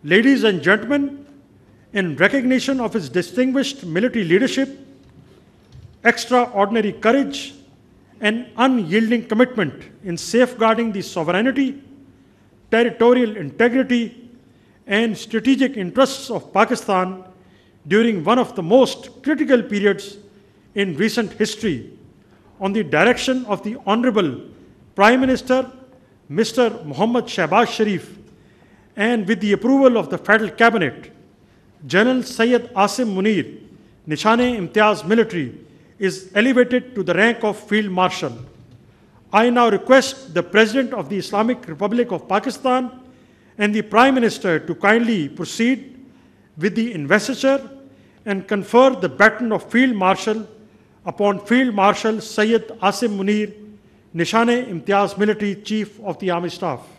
Ladies and gentlemen, in recognition of his distinguished military leadership, extraordinary courage, and unyielding commitment in safeguarding the sovereignty, territorial integrity, and strategic interests of Pakistan during one of the most critical periods in recent history, on the direction of the Honorable Prime Minister, Mr. Muhammad Shehbaz Sharif, and with the approval of the Federal Cabinet, General Syed Asim Munir, Nishan-e-Imtiaz Military, is elevated to the rank of Field Marshal. I now request the President of the Islamic Republic of Pakistan and the Prime Minister to kindly proceed with the investiture and confer the baton of Field Marshal upon Field Marshal Syed Asim Munir, Nishan-e-Imtiaz Military Chief of the Army Staff.